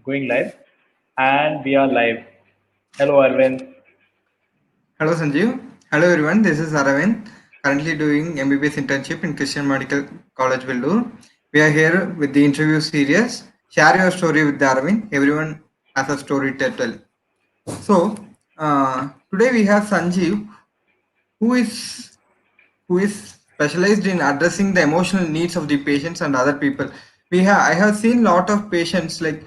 going live, and we are live. Hello, Arvind. Hello Sanjeev. Hello everyone. This is Aravind. Currently doing MBBS internship in Christian Medical College, Vellore. We are here with the interview series. Share your story with Aravind. Everyone has a story to tell. So today we have Sanjeev, who is who is specialized in addressing the emotional needs of the patients and other people. I have seen lot of patients like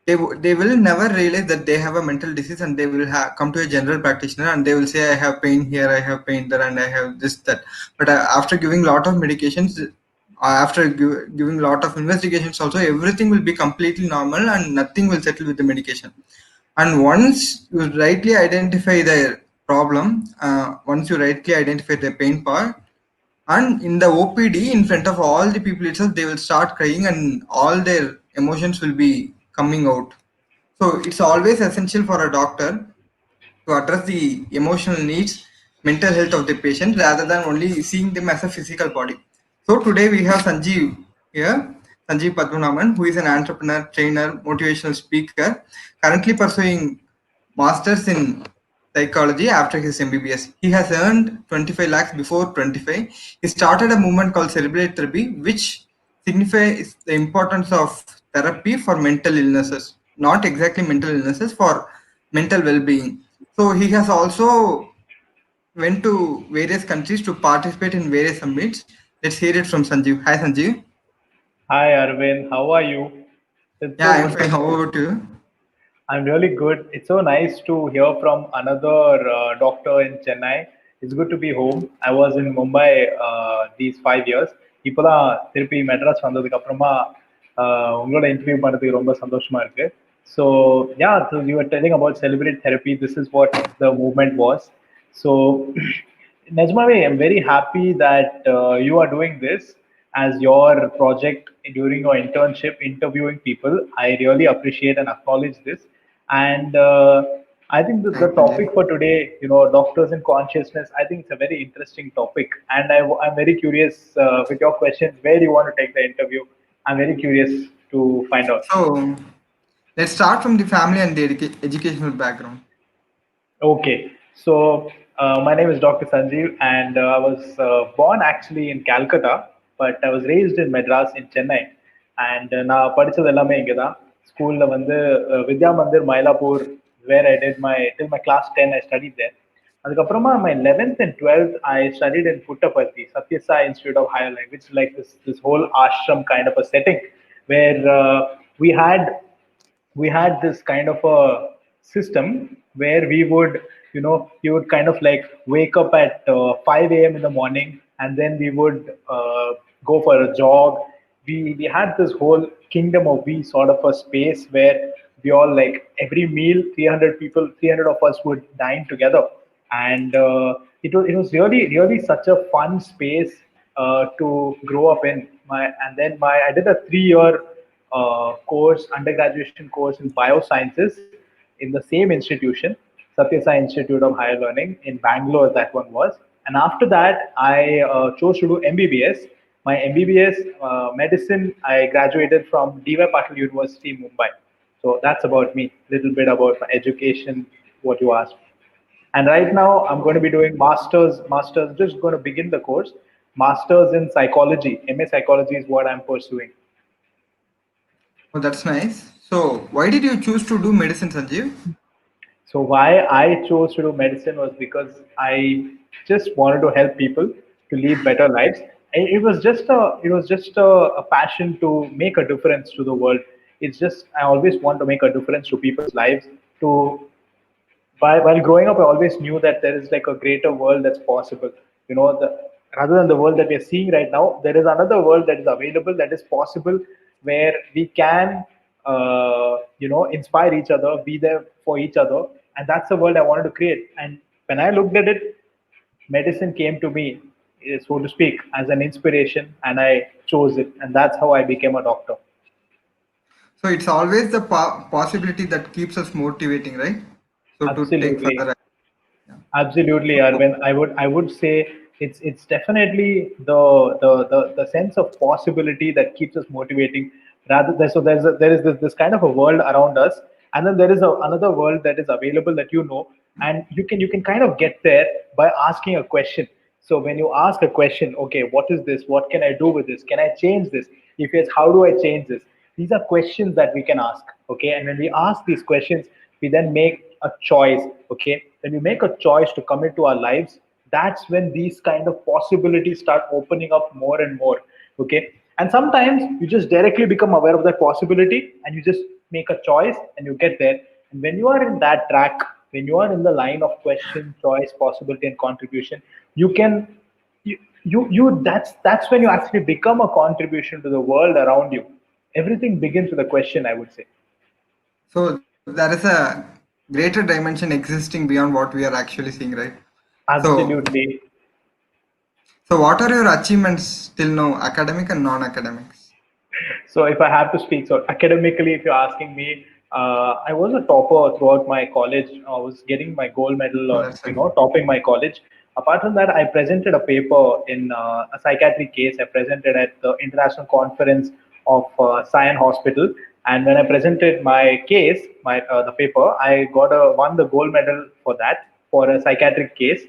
they will never realize that they have a mental disease, and they will come to a general practitioner and they will say, I have pain here, I have pain there, and I have this that. But after giving lot of medications, after giving lot of investigations also, everything will be completely normal and nothing will settle with the medication. And once you rightly identify the pain part, and in the OPD, in front of all the people itself, they will start crying and all their emotions will be coming out. So it's always essential for a doctor to address the emotional needs, mental health of the patient rather than only seeing them as a physical body. So today we have Sanjeev here, Sanjeev Padmanabhan, who is an entrepreneur, trainer, motivational speaker, currently pursuing masters in psychology after his MBBS. He has earned 25 lakhs before 25. He started a movement called Celebrate Therapy, which signifies the importance of therapy for mental illnesses, not exactly mental illnesses, for mental well-being. So he has also went to various countries to participate in various summits. Let's hear it from Sanjeev. Hi Sanjeev. Hi, Arvind. How are you? It's Yeah, so I'm good fine. to How see you. about you? I'm really good. It's so nice to hear from another doctor in Chennai. It's good to be home. I was in Mumbai these 5 years. இப்போதான் திருப்பி மெட்ராஸ் வந்ததுக்கு அப்புறமா உங்களோட interview பண்ணதுக்கு ரொம்ப சந்தோஷமா இருக்கு. So yeah, so you were telling about celebrate therapy. This is what the movement was. So Najmawe, I'm very happy that you are doing this as your project during your internship, interviewing people. I really appreciate and acknowledge this. And I think the Thank you, topic Sanjeev. for today, doctors and consciousness, I think it's a very interesting topic. And I'm very curious with your questions, where do you want to take the interview? I'm very curious to find out. So let's start from the family and the educational background. Okay, so my name is Dr. Sanjeev, and I was born actually in Calcutta, but I was raised in Madras in Chennai. And நான் படிச்சது எல்லாமே இங்கே தான் ஸ்கூலில் வந்து வித்யா மந்திர் மயிலாப்பூர் வேர் ஐ did my till my class 10 I studied there. அதுக்கப்புறமா my 11th and 12th I studied in Puttaparthi, Satyasai Institute of Higher Language, like this whole ashram kind of a setting where we had we had this kind of a system where we would, you would kind of like wake up at 5 a.m. in the morning, and then we would go for a jog. We had this whole kingdom of we sort of a space where we all, like, every meal, 300 people, 300 of us would dine together. And it was really such a fun space to grow up in. I did a 3 year undergraduation course in biosciences in the same institution, Satya Sai Institute of Higher Learning in Bangalore, that one was. And after that, I chose to do MBBS. My MBBS medicine, I graduated from DY Patil University, Mumbai. So that's about me, little bit about my education, what you asked. And right now, I'm going to be doing masters, just going to begin the course. Masters in psychology, MA psychology is what I'm pursuing. Oh, that's nice. So why did you choose to do medicine, Sanjeev? So why I chose to do medicine was because I just wanted to help people to live better lives. And it was just a passion to make a difference to the world. It's just I always want to make a difference to people's lives. To while growing up, I always knew that there is like a greater world that's possible. Rather than the world that we are seeing right now, there is another world that is available, that is possible, where we can, inspire each other, be there for each other, and that's the world I wanted to create. And when I looked at it, medicine came to me, so to speak, as an inspiration, and I chose it, and that's how I became a doctor. So it's always the possibility that keeps us motivating, right? So to take Absolutely. further action. Yeah. Absolutely, So Arvind. I would say it's definitely the sense of possibility that keeps us motivating. There is this kind of a world around us, and then there is another world that is available that and you can kind of get there by asking a question. So when you ask a question, okay, what is this, what can I do with this, can I change this, if yes, how do I change this? These are questions that we can ask. Okay, and when we ask these questions, we then make a choice. Okay, when we make a choice to come into our lives, that's when these kind of possibilities start opening up more and more. Okay, and sometimes you just directly become aware of that possibility and you just make a choice and you get there. And when you are in that track, when you are in the line of question, choice, possibility, and contribution, you can you that's when you actually become a contribution to the world around you. Everything begins with a question, I would say. So there is a greater dimension existing beyond what we are actually seeing, right? So, Absolutely. so what are your achievements till now, academic and non-academics? So if I have to speak, so academically, if you're asking me, I was a topper throughout my college. I was getting my gold medal, Oh, that's a, topping my college. Apart from that, I presented a paper in a psychiatric case. I presented at the international conference of Sion Hospital, and when I presented my case, my the paper, I won the gold medal for that, for a psychiatric case.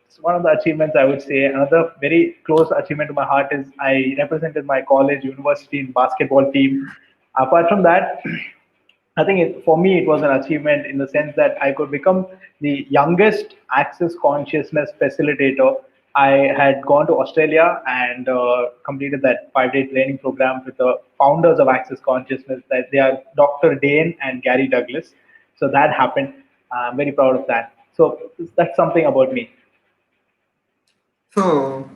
It's one of the achievements, I would say. Another very close achievement to my heart is I represented my college university in basketball team. Apart from that, I think for me it was an achievement in the sense that I could become the youngest access consciousness facilitator. I had gone to Australia and completed that 5-day training program with the founders of Access Consciousness. That they are Dr. Dane and Gary Douglas. So that happened. I'm very proud of that. So that's something about me. so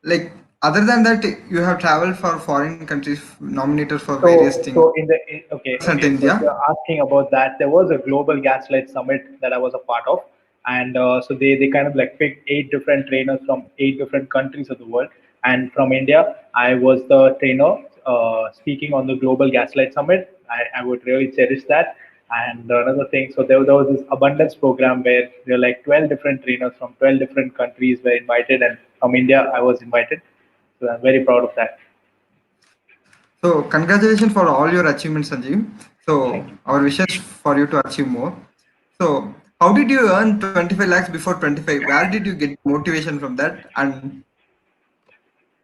like other than that, you have traveled for foreign countries, nominated for various things. So US and so if India. you're asking about that, there was a global gaslight summit that I was a part of, and so they kind of like picked 8 different trainers from 8 different countries of the world, and from India, I was the trainer speaking on the global gaslight summit. I would really cherish that. And another thing, so there was this abundance program where there were like 12 different trainers from 12 different countries were invited, and from India, I was invited. So I'm very proud of that. So congratulations for all your achievements, Sanjeev. So Thank you. our wishes for you to achieve more. So how did you earn 25 lakhs before 25? Where did you get motivation from that, and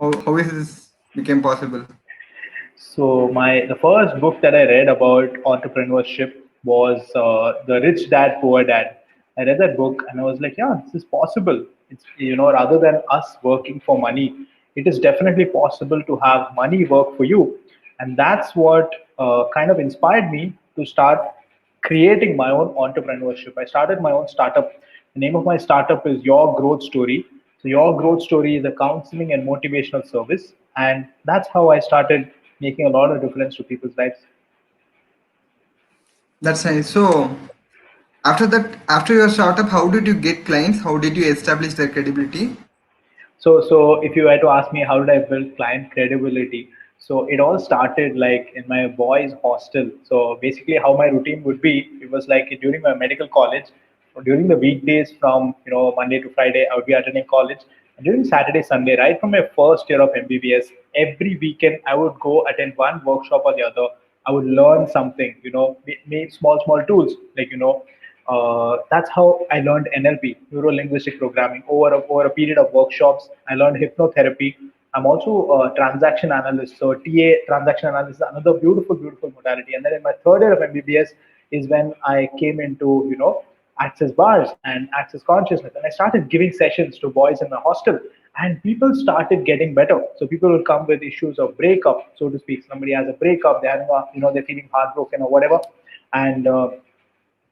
how is this became possible? So the first book that I read about entrepreneurship was The Rich Dad Poor Dad. I read that book and I was like, yeah, this is possible. It's rather than us working for money, it is definitely possible to have money work for you, and that's what kind of inspired me to start creating my own entrepreneurship. I started my own startup. The name of my startup is Your Growth Story. So, Your Growth Story is a counseling and motivational service. And that's how I started making a lot of difference to people's lives. That's nice. So after that, after your startup, how did you get clients? How did you establish their credibility? So if you were to ask me how did I build client credibility, so it all started like in my boys' hostel. So basically, how my routine would be, it was like during my medical college, during the weekdays from Monday to Friday, I would be attending college. And during Saturday, Sunday, right from my first year of MBBS, every weekend I would go attend one workshop or the other. I would learn something, make small tools like that's how I learned NLP, neuro linguistic programming, over a period of workshops. I learned hypnotherapy. I'm also a transaction analyst. So TA, transaction analyst, is another beautiful modality. And then in my third year of MBBS is when I came into access bars and access consciousness, and I started giving sessions to boys in my hostel. And people started getting better. So people will come with issues of breakup, so to speak. Somebody has a breakup, they're having they're feeling heartbroken or whatever, and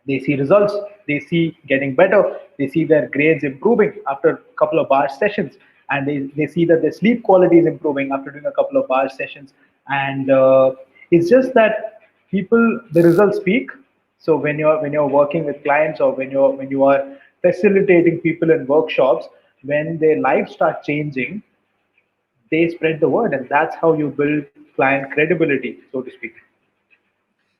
they see results, they see getting better, they see their grades improving after a couple of bar sessions, and they see that their sleep quality is improving after doing a couple of bar sessions. And it's just that people, the results speak. So when you're working with clients, or when you are facilitating people in workshops, when their lives start changing, they spread the word, and that's how you build client credibility, so to speak.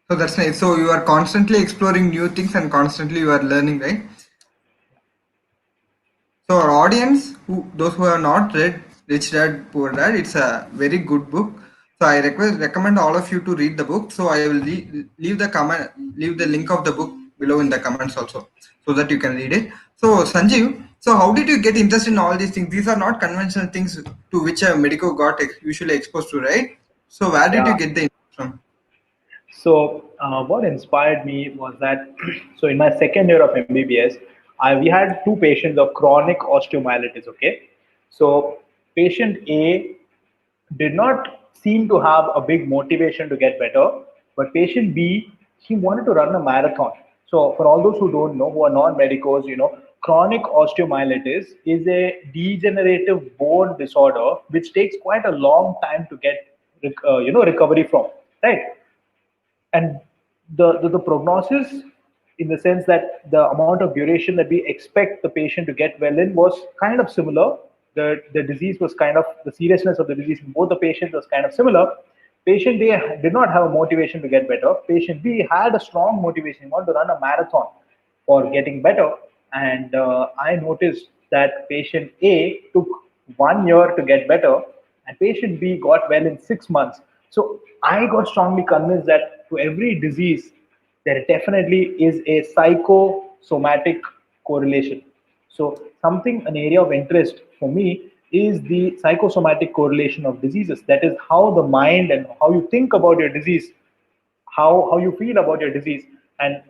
So that's nice. So you are constantly exploring new things and constantly you are learning, right? So our audience, who those who have not read Rich Dad Poor Dad, it's a very good book. So I recommend all of you to read the book. So I will leave the link of the book below in the comments also, so that you can read it. So Sanjeev, so how did you get interested in all these things? These are not conventional things to which a medico got usually exposed to, right? So where did you Yeah. get the interest from? So what inspired me was that so in my second year of MBBS, we had two patients of chronic osteomyelitis. Okay, so patient A did not seem to have a big motivation to get better, but patient B, he wanted to run a marathon. So for all those who don't know, who are non-medicos, chronic osteomyelitis is a degenerative bone disorder which takes quite a long time to get recovery from, right? And the prognosis, in the sense that the amount of duration that we expect the patient to get well in, was kind of similar. The disease was kind of, the seriousness of the disease in both the patients was kind of similar. Patient A did not have a motivation to get better. Patient B had a strong motivation. He wanted to run a marathon for getting better. And I noticed that patient A took 1 year to get better, and patient B got well in 6 months. So I got strongly convinced that to every disease, there definitely is a psychosomatic correlation. So something, an area of interest for me is the psychosomatic correlation of diseases. That is how the mind and how you think about your disease, how you feel about your disease, and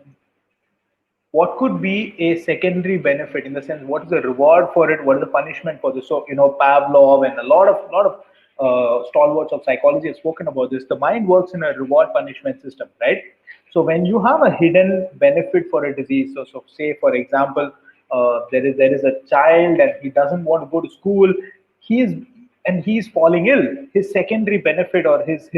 what could be a secondary benefit, in the sense what is the reward for it, what is the punishment for this. So Pavlov and a lot of stalwarts of psychology have spoken about this. The mind works in a reward punishment system, right? So when you have a hidden benefit for a disease, so say for example, there is a child and he doesn't want to go to school, he is and he's falling ill. His secondary benefit, or his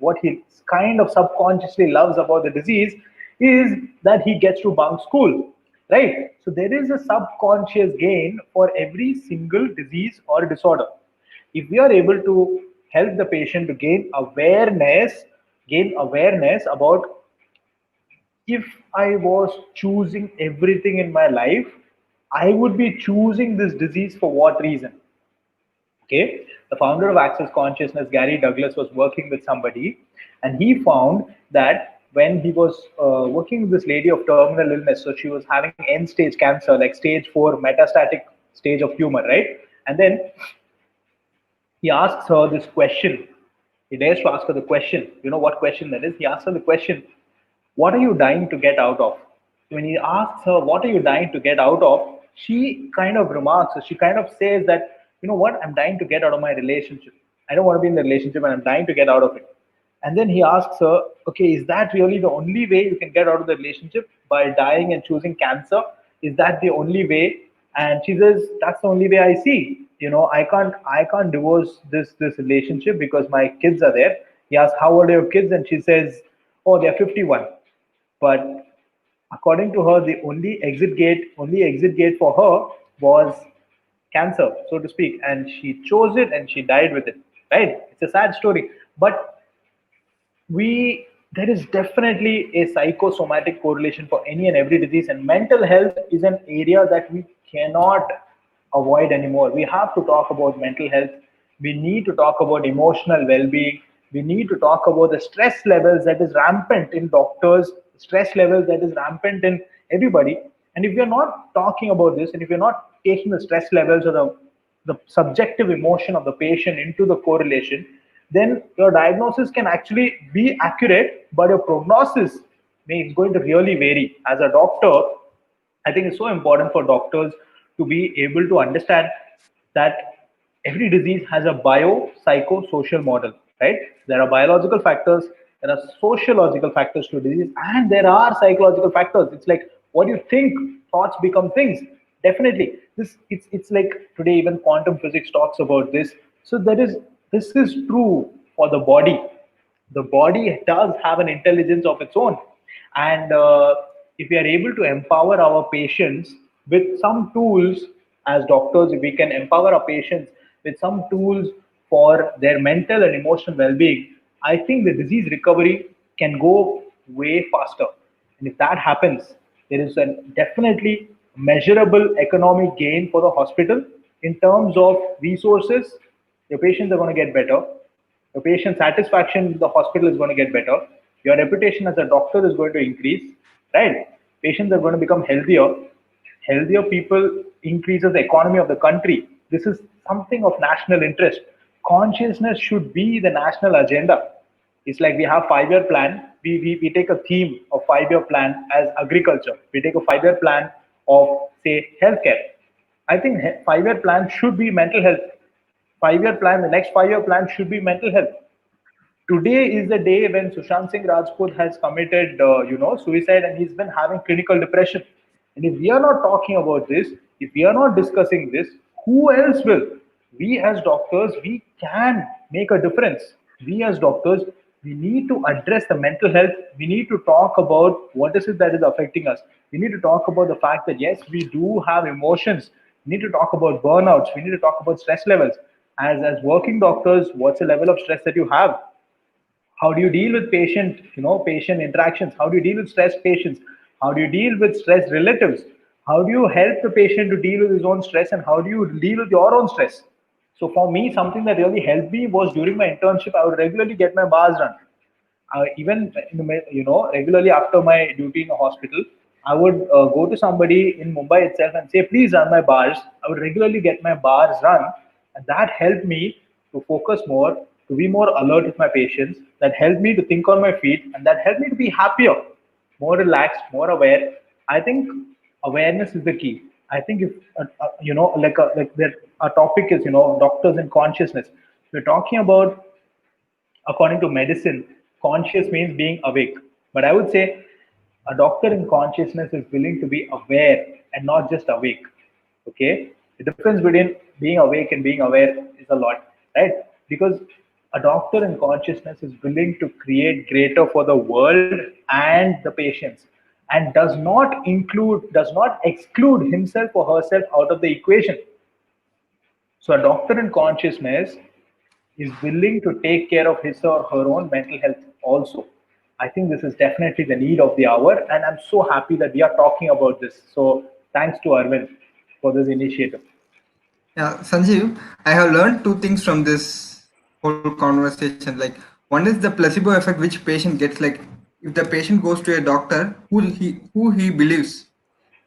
what he kind of subconsciously loves about the disease, is that he gets to bunk school, right? So there is a subconscious gain for every single disease or disorder. If we are able to help the patient to gain awareness about, if I was choosing everything in my life, I would be choosing this disease for what reason? Okay, the founder of Access Consciousness, Gary Douglas, was working with somebody, and he found that when he was working with this lady of terminal illness, so she was having end stage cancer, like stage 4 metastatic stage of tumor, right? And then he asks her this question. He dares to ask her the question. You know what question that is? He asks her the question, what are you dying to get out of? When he asks her, what are you dying to get out of? She kind of remarks, she kind of says that, you know what, I'm dying to get out of my relationship. I don't want to be in the relationship and I'm dying to get out of it. And then he asks her, okay, is that really the only way you can get out of the relationship, by dying and choosing cancer? Is that the only way? And she says, that's the only way I see. I can't divorce this relationship because my kids are there. He asks, how old are your kids? And she says, oh, they're 51. But according to her, the only exit gate for her was cancer, so to speak, and she chose it and she died with it. Right? It's a sad story, but we there is definitely a psychosomatic correlation for any and every disease, and mental health is an area that we cannot avoid anymore. We have to talk about mental health. We need to talk about emotional well-being. We need to talk about the stress levels that is rampant in doctors, stress levels that is rampant in everybody. And if we're not talking about this, and if you're not taking the stress levels or the subjective emotion of the patient into the correlation, then your diagnosis can actually be accurate, but your prognosis is going to really vary. As a doctor, I think it's so important for doctors to be able to understand that every disease has a biopsychosocial model, right? There are biological factors, there are sociological factors to disease, and there are psychological factors. It's like what you think, thoughts become things. Definitely, it's like today even quantum physics talks about this. So this is true for the body. The body does have an intelligence of its own, and if we are able to empower our patients with some tools, as doctors, if we can empower our patients with some tools for their mental and emotional well-being, I think the disease recovery can go way faster. And if that happens, there is a definitely measurable economic gain for the hospital in terms of resources. Your patients are going to get better, Your patient satisfaction in the hospital is going to get better. Your reputation as a doctor is going to increase, right? Patients are going to become healthier. Healthier people increases the economy of the country. This is something of national interest. Consciousness should be the national agenda. It's like we have 5 year plan. We take a theme of 5 year plan as agriculture. We take a 5 year plan of say healthcare. I think 5 year plan should be mental health. 5 year plan, the next 5 year plan should be mental health. Today is the day when Sushant Singh Rajput has committed, suicide, and he's been having clinical depression. And if we are not talking about this, if we are not discussing this, who else will? We as doctors, we can make a difference. We as doctors, we need to address the mental health. We need to talk about what is it that is affecting us. We need to talk about the fact that yes, we do have emotions. We need to talk about burnouts. We need to talk about stress levels. As working doctors, what's the level of stress that you have? How do you deal with patient interactions? How do you deal with stressed patients? How do you deal with stressed relatives? How do you help the patient to deal with his own stress, and how do you deal with your own stress? So for me, something that really helped me was during my internship, I would regularly get my bars done. Even regularly after my duty in the hospital, I would go to somebody in Mumbai itself and say, please run my bars. I would regularly get my bars run, and that helped me to focus more, to be more alert with my patients. That helped me to think on my feet, and that helped me to be happier, more relaxed, more aware. I think awareness is the key. I think if our topic is doctors and consciousness. We're talking about, according to medicine, conscious means being awake. But I would say a doctor in consciousness is willing to be aware and not just awake. Okay? The difference between being awake and being aware is a lot, right? Because a doctor in consciousness is willing to create greater for the world and the patients, and does not exclude himself or herself out of the equation. So a doctor in consciousness is willing to take care of his or her own mental health also. I think this is definitely the need of the hour, and I'm so happy that we are talking about this. So thanks to Arvind for this initiative. Yeah, Sanjeev, I have learned two things from this whole conversation. Like, one is the placebo effect which patient gets. Like, if the patient goes to a doctor who he believes,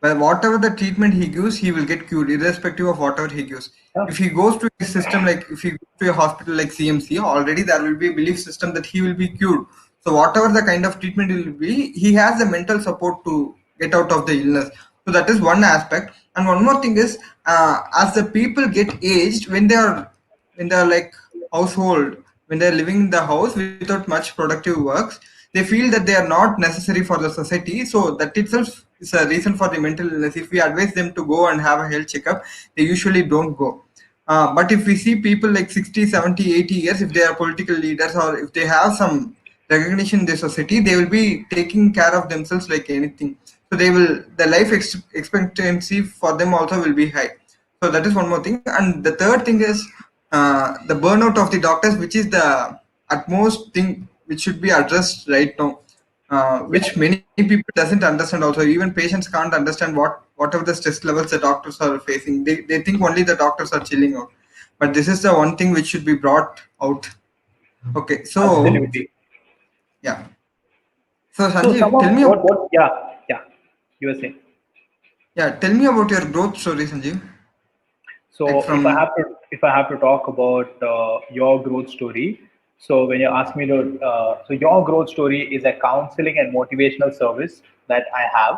well, whatever the treatment he gives, he will get cured, irrespective of whatever he gives. Yeah, If he goes to a system like, if he goes to a hospital like CMC, already there will be a belief system that he will be cured. So whatever the kind of treatment it will be, he has the mental support to get out of the illness. So that is one aspect. And one more thing is, as the people get aged, when they are like household, when they're living in the house without much productive works, they feel that they are not necessary for the society. So that itself is a reason for the mental illness. If we advise them to go and have a health checkup, they usually don't go. But if we see people like 60, 70, 80 years, if they are political leaders or if they have some recognition in the society, they will be taking care of themselves like anything. So the life expectancy for them also will be high. So that is one more thing. And the third thing is the burnout of the doctors, which is the utmost thing which should be addressed right now, yeah, which many people doesn't understand. Also, even patients can't understand whatever the stress levels the doctors are facing. They think only the doctors are chilling out, but this is the one thing which should be brought out. Okay, so absolutely. yeah. So So some Sanjeev, of yeah, you were saying. tell me about your growth story, Sanjeev. Like So from if I have to talk about your growth story, so when you ask me to, so your growth story is a counseling and motivational service that I have,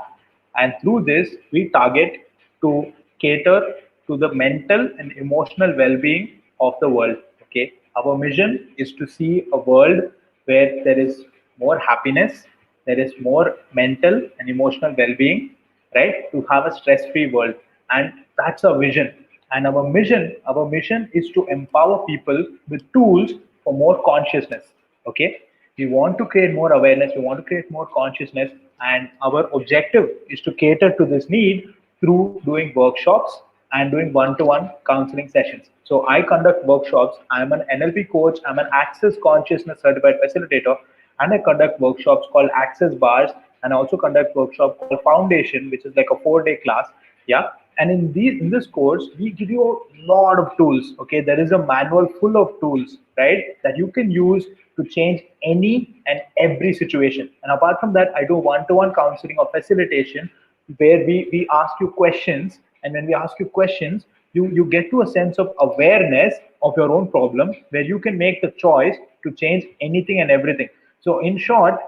and through this we target to cater to the mental and emotional well-being of the world. Okay, our mission is to see a world where there is more happiness, there is more mental and emotional well-being, right? To have a stress-free world, and that's our vision. And our mission is to empower people with tools for more consciousness. Okay, we want to create more awareness, we want to create more consciousness, and our objective is to cater to this need through doing workshops and doing one-to-one counseling sessions. So I conduct workshops. I'm an NLP coach, I'm an Access Consciousness certified facilitator, and I conduct workshops called Access Bars, and I also conduct workshop called Foundation, which is like a 4 day class. Yeah. And in this course we give you a lot of tools. Okay, there is a manual full of tools, right, that you can use to change any and every situation. And apart from that, I do one-to-one counseling or facilitation where we ask you questions, and when we ask you questions, you get to a sense of awareness of your own problem, where you can make the choice to change anything and everything. So in short,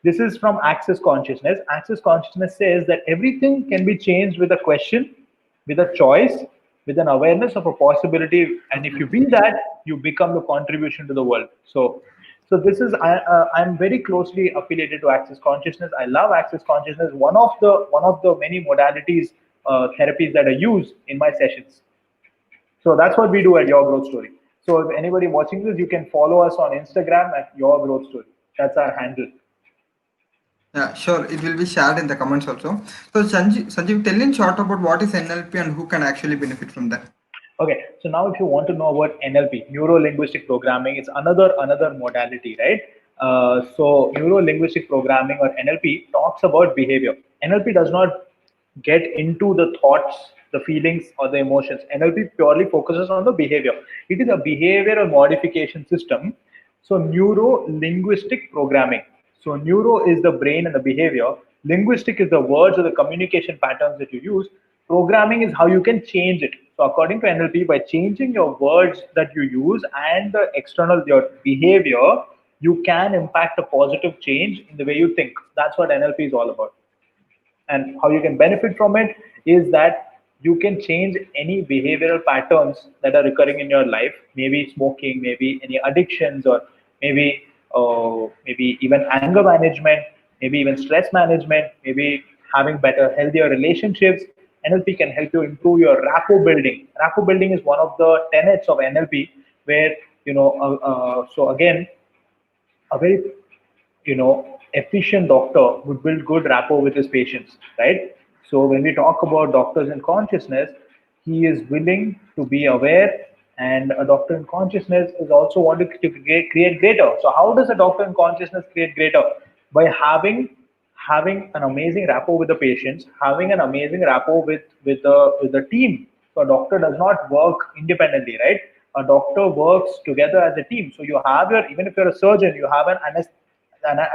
this is from Access Consciousness. Access Consciousness says that everything can be changed with a question, with a choice, with an awareness of a possibility. And if you be that, you become the contribution to the world. So this is I'm very closely affiliated to Access Consciousness. I love Access Consciousness. One of the many modalities, therapies that I use in my sessions. So that's what we do at Your Growth Story. So if anybody watching this, you can follow us on Instagram at Your Growth Story. That's our handle. Yeah, sure. It will be shared in the comments also. So Sanjeev, tell in short about what is NLP and who can actually benefit from that. Okay, so now if you want to know about NLP, neuro linguistic programming, it's another modality, right? So neuro linguistic programming or NLP talks about behavior. NLP does not get into the thoughts, the feelings, or the emotions. NLP purely focuses on the behavior. It is a behavioral modification system. So neuro linguistic programming. So neuro is the brain and the behavior. Linguistic is the words or the communication patterns that you use. Programming is how you can change it. So according to NLP, by changing your words that you use and the external your behavior, you can impact a positive change in the way you think. That's what NLP is all about. And how you can benefit from it is that you can change any behavioral patterns that are recurring in your life, maybe smoking, maybe any addictions, or maybe even anger management, maybe even stress management, maybe having better healthier relationships. NLP can help you improve your rapport building. Rapport building is one of the tenets of NLP, where so again, a very efficient doctor would build good rapport with his patients, right? So when we talk about doctors in consciousness, he is willing to be aware, and a doctor in consciousness is also wanting to create greater. So how does a doctor in consciousness create greater? By having an amazing rapport with the patients, having an amazing rapport with the team. So a doctor does not work independently, right? A doctor works together as a team. So you have your, even if you're a surgeon, you have an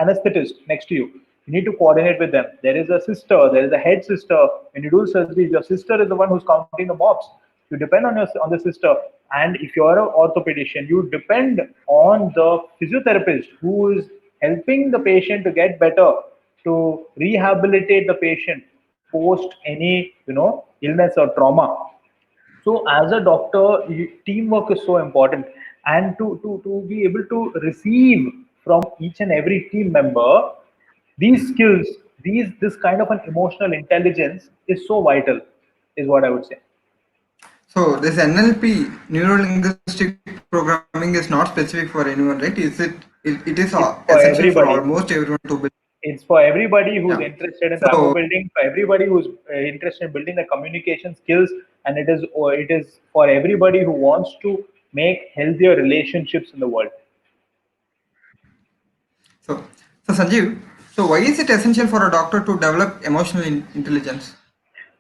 anesthetist next to you. You need to coordinate with them. There is a sister, there is a head sister. When you do surgery, your sister is the one who's counting the mobs. You depend on the sister. And if you're an orthopedician, you depend on the physiotherapist who is helping the patient to get better, to rehabilitate the patient post any illness or trauma. So as a doctor, teamwork is so important, and to be able to receive from each and every team member these skills, this kind of an emotional intelligence is so vital, is what I would say. So this NLP, neuro-linguistic programming, is not specific for anyone, right? It is It's essential for for almost everybody. everyone to build. It's for everybody Yeah. who's interested in So rapport building, for everybody who's interested in building the communication skills, and it is for everybody who wants to make healthier relationships in the world. so so Sanjeev, so why is it essential for a doctor to develop emotional intelligence?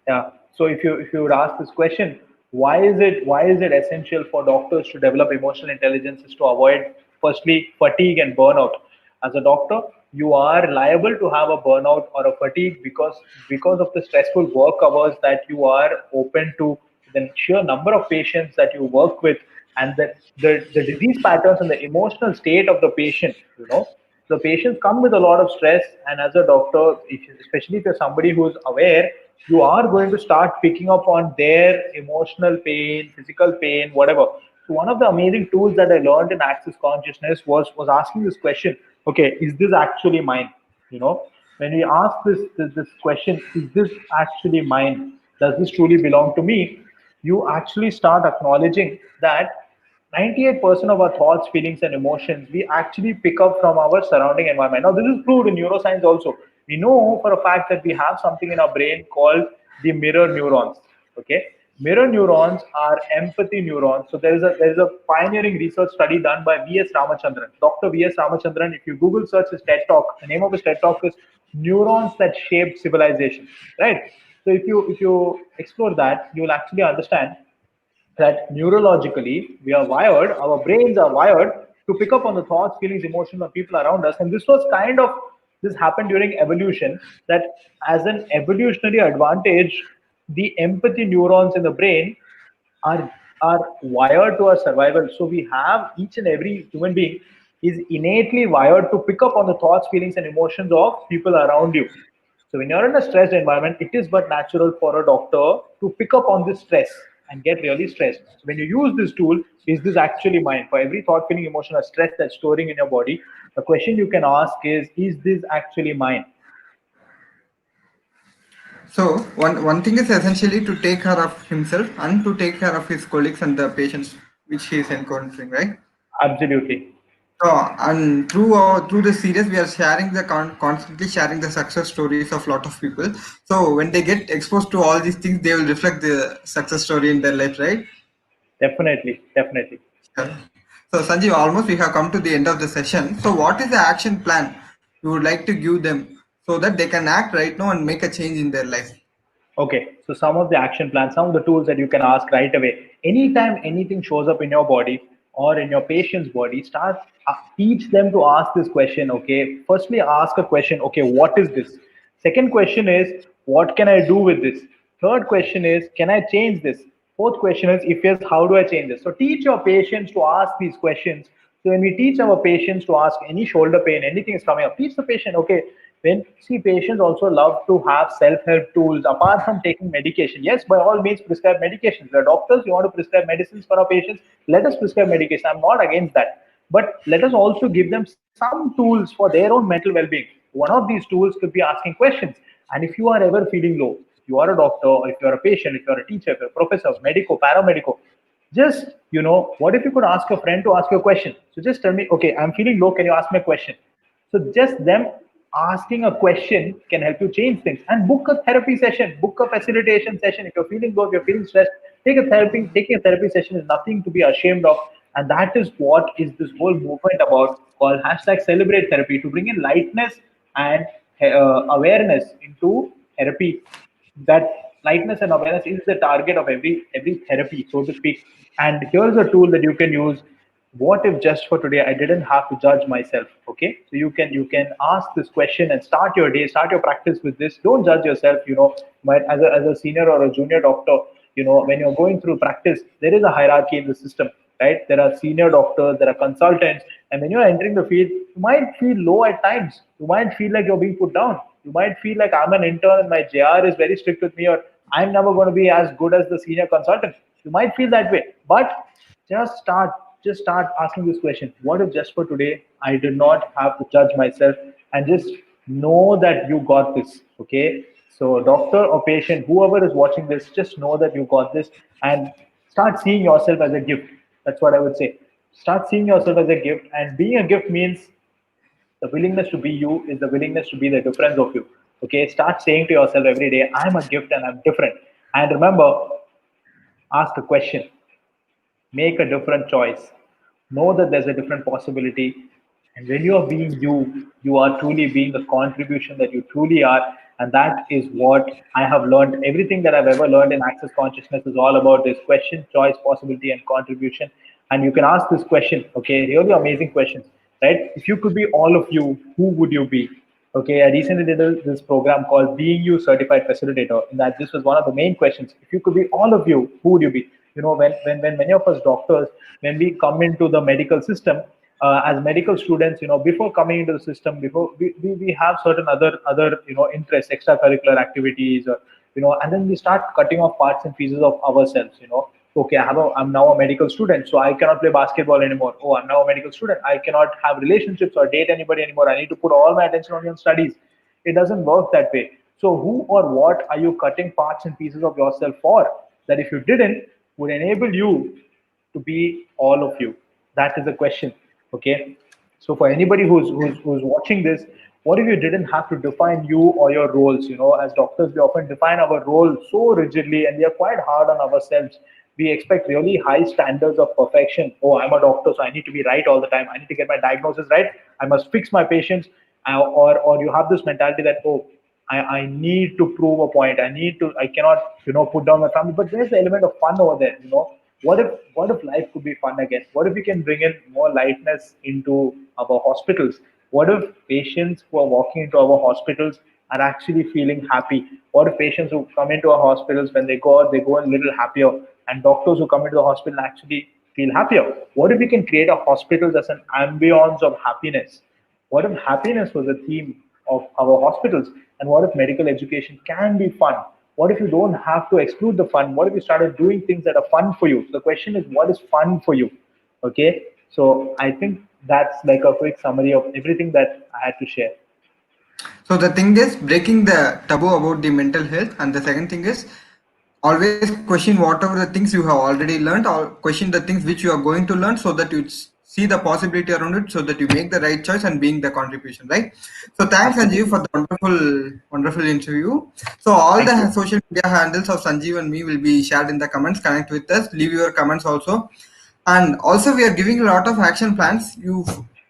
Yeah. So if you would ask this question, why is it essential for doctors to develop emotional intelligence, is to avoid firstly fatigue and burnout. As a doctor, you are liable to have a burnout or a fatigue because of the stressful work hours that you are open to, the sheer number of patients that you work with, and the disease patterns and the emotional state of the patient. The patients come with a lot of stress, and as a doctor, especially if you're somebody who's aware, you are going to start picking up on their emotional pain, physical pain, whatever. So one of the amazing tools that I learned in Access Consciousness was asking this question: okay, is this actually mine? you know when we ask this question, is this actually mine, does this truly belong to me, you actually start acknowledging that 98% of our thoughts, feelings, and emotions we actually pick up from our surrounding environment. Now, this is proved in neuroscience also. We know for a fact that we have something in our brain called the mirror neurons. Okay, mirror neurons are empathy neurons. So there is a pioneering research study done by V.S. Ramachandran, Dr. V.S. Ramachandran. If you Google search his TED talk, the name of his TED talk is "Neurons That Shaped Civilization." Right. So if you explore that, you will actually understand that neurologically we are wired, our brains are wired to pick up on the thoughts, feelings, emotions of people around us. And this happened during evolution, that as an evolutionary advantage, the empathy neurons in the brain are are wired to our survival. So we have, each and every human being is innately wired to pick up on the thoughts, feelings, and emotions of people around you. So when you're in a stressed environment, it is but natural for a doctor to pick up on this stress and get really stressed. So when you use this tool, is this actually mine? For every thought, feeling, emotion, or stress that's storing in your body, the question you can ask is this actually mine? So one thing is essentially to take care of himself and to take care of his colleagues and the patients which he is encountering, right? Absolutely. So and through this series, we are sharing the constantly sharing the success stories of lot of people. So when they get exposed to all these things, they will reflect the success story in their life, right? Definitely. Definitely. Sure. So Sanjeev, almost we have come to the end of the session. So what is the action plan you would like to give them so that they can act right now and make a change in their life? Okay, so some of the action plans, some of the tools that you can ask right away. Anytime anything shows up in your body or in your patient's body, start teach them to ask this question. Okay, firstly, ask a question. Okay, what is this? Second question is, what can I do with this? Third question is, can I change this? Fourth question is, if yes, how do I change this? So teach your patients to ask these questions. So when we teach our patients to ask any shoulder pain, anything is coming up, teach the patient, okay, when see patients also love to have self-help tools apart from taking medication. Yes, by all means prescribe medications. We are doctors, you want to prescribe medicines for our patients, let us prescribe medication. I'm not against that. But let us also give them some tools for their own mental well-being. One of these tools could be asking questions. And if you are ever feeling low, if you are a doctor, or if you're a patient, if you're a teacher, if you're a professor, medico, paramedico, just, what if you could ask your friend to ask you a question? So just tell me, okay, I'm feeling low, can you ask me a question? So just them asking a question can help you change things. And book a therapy session, book a facilitation session. If you're feeling low, if you're feeling stressed, take a therapy. Taking a therapy session is nothing to be ashamed of. And that is what is this whole movement about, called hashtag celebrate therapy, to bring in lightness and awareness into therapy. That lightness and awareness is the target of every therapy, so to speak. And here's a tool that you can use. What if just for today I didn't have to judge myself? Okay, so you can ask this question and start your day, start your practice with this. Don't judge yourself. As a senior or a junior doctor, when you're going through practice, there is a hierarchy in the system, right? There are senior doctors, there are consultants, and when you're entering the field, you might feel low at times. You might feel like you're being put down. You might feel like I'm an intern and my JR is very strict with me, or I'm never going to be as good as the senior consultant. You might feel that way, but just start, just start asking this question: what if just for today I did not have to judge myself, and just know that you got this? Okay, so doctor or patient, whoever is watching this, just know that you got this, and start seeing yourself as a gift. That's what I would say. Start seeing yourself as a gift, and being a gift means the willingness to be you is the willingness to be the difference of you. Okay, start saying to yourself every day, I'm a gift and I'm different. And remember, ask a question, make a different choice, know that there's a different possibility. And when you are being you, you are truly being the contribution that you truly are. And that is what I have learned. Everything that I've ever learned in Access Consciousness is all about this: question, choice, possibility, and contribution. And you can ask this question, okay, really amazing questions, right? If you could be all of you, who would you be? Okay, I recently did this program called Being You Certified Facilitator. In that, this was one of the main questions. If you could be all of you, who would you be? When many of us doctors, when we come into the medical system, as medical students, before coming into the system, before we have certain other interests, extracurricular activities, or and then we start cutting off parts and pieces of ourselves. Okay, I'm now a medical student, so I cannot play basketball anymore. Oh, I'm now a medical student, I cannot have relationships or date anybody anymore. I need to put all my attention on your studies. It doesn't work that way. So who or what are you cutting parts and pieces of yourself for, that if you didn't, would enable you to be all of you? That is the question. Okay, so for anybody who's watching this, what if you didn't have to define you or your roles? As doctors, we often define our role so rigidly, and we are quite hard on ourselves. We expect really high standards of perfection. Oh, I'm a doctor, so I need to be right all the time. I need to get my diagnosis right. I must fix my patients. Or you have this mentality that, oh, I need to prove a point. I cannot, put down my family. But there's the element of fun over there, what if life could be fun again? What if we can bring in more lightness into our hospitals? What if patients who are walking into our hospitals are actually feeling happy? What if patients who come into our hospitals, when they go out, they go in a little happier, and doctors who come into the hospital actually feel happier? What if we can create a hospitals as an ambience of happiness? What if happiness was a theme of our hospitals? And what if medical education can be fun? What if you don't have to exclude the fun? What if you started doing things that are fun for you? So the question is, what is fun for you? Okay. So I think that's like a quick summary of everything that I had to share. So the thing is breaking the taboo about the mental health, and the second thing is always question whatever the things you have already learned, or question the things which you are going to learn, so that you see the possibility around it, so that you make the right choice and being the contribution, right? So thanks, Sanjeev, Absolutely. for the wonderful interview. So all Thank the you. social media handles of Sanjeev and me will be shared in the comments. Connect with us, leave your comments also. And also we are giving a lot of action plans. You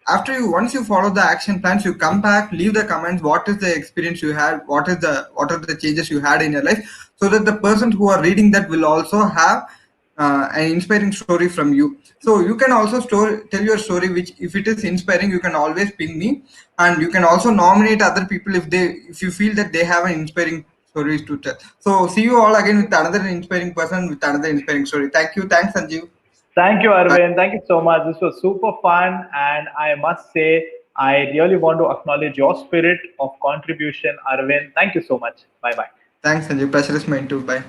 after you once you follow the action plans, you come back, leave the comments, what is the experience you had, what are the changes you had in your life, so that the person who are reading that will also have an inspiring story from you. So you can also tell your story, which if it is inspiring, you can always ping me. And you can also nominate other people if you feel that they have an inspiring stories to tell. So see you all again with another inspiring person with another inspiring story. Thank you. Thanks, Sanjeev. Thank you, Bye. Arvind. Thank you so much. This was super fun. And I must say, I really want to acknowledge your spirit of contribution, Arvind. Thank you so much. Bye bye. Thanks, Sanjeev. Pleasure is mine too. Bye.